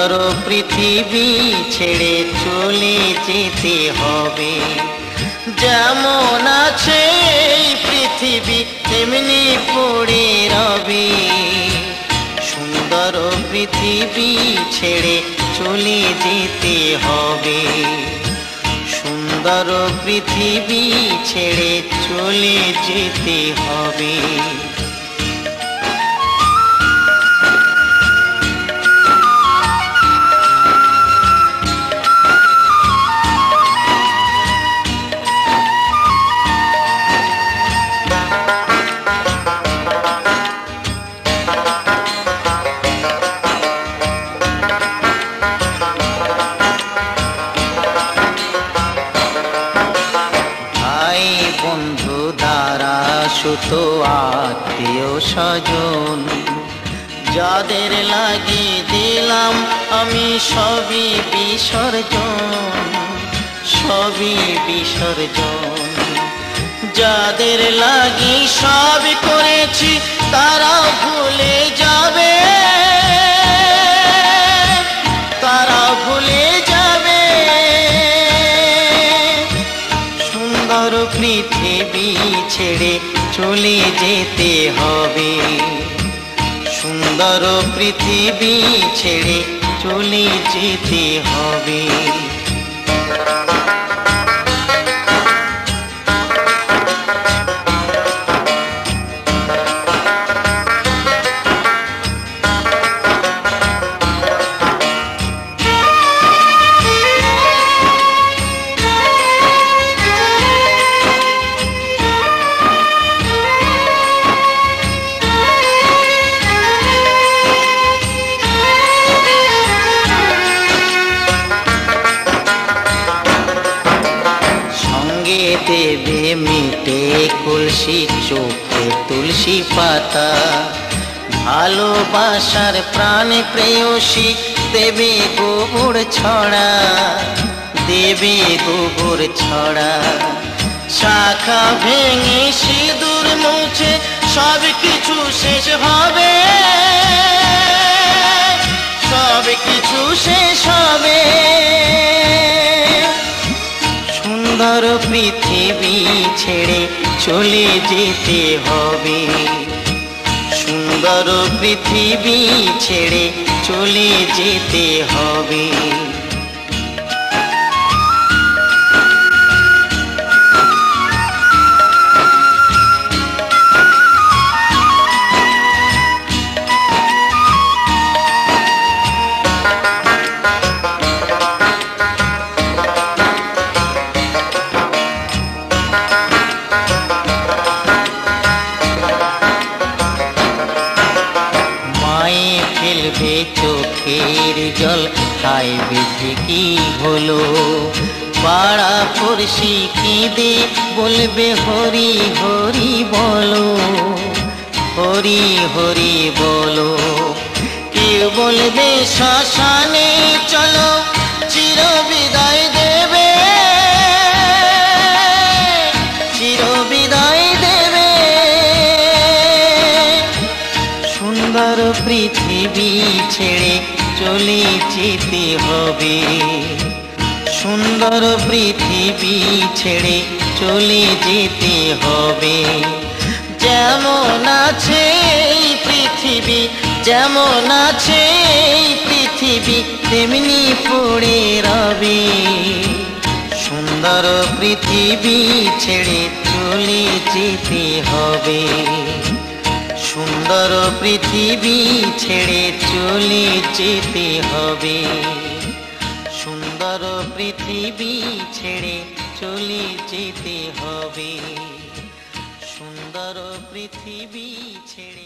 সুন্দর পৃথিবী ছেড়ে চলে যেতে হবে। যেমন আছে এই পৃথিবী তেমনি পড়ে রবে। সুন্দর পৃথিবী ছেড়ে চলে যেতে হবে। সুন্দর পৃথিবী ছেড়ে চলে যেতে হবে। বন্ধু দ্বারা সুত আত্মীয় স্বজন যাদের লাগিয়ে দিলাম আমি সবই বিসর্জন, সবই বিসর্জন। যাদের লাগি সব করেছি তারা ভুলে যাবে, তারা ভুলে যাবে। সুন্দর পৃথিবী ছেড়ে চলে যেতে হবে। সুন্দর পৃথিবী ছেড়ে চলে যেতে হবে। দেবে মিটে কলসি চোখে তুলসী পাতা। ভালোবাসার প্রাণে প্রেয়সী দেবে গোবর ছড়া, দেবে গোবর ছড়া। শাখা ভেঙে সিঁদুর মুছে সব কিছু শেষ হবে, সব কিছু শেষ হবে। সুন্দর পৃথিবী ছেড়ে চলে যেতে হবে। সুন্দর পৃথিবী ছেড়ে চলে যেতে হবে। ফেলবে চোখের জল, হায় বিধি কি হলো। পাড়া পড়শি কেঁদে বলবে হরি হরি বলো, হরি হরি বলো। কেউ বলবে শ্মশানে চলো, চির বিদায় দেবে, চির বিদায় দেবে। সুন্দর পৃথিবী ছেড়ে চলে যেতে হবে। সুন্দর পৃথিবী ছেড়ে চলে যেতে হবে। যেমন আছে এই পৃথিবী, যেমন আছে এই পৃথিবী তেমনি পড়ে রবে। সুন্দর পৃথিবী ছেড়ে চলে যেতে হবে। সুন্দর পৃথিবী ছেড়ে চলে যেতে হবে। সুন্দর পৃথিবী ছেড়ে চলে যেতে হবে। সুন্দর পৃথিবী ছেড়ে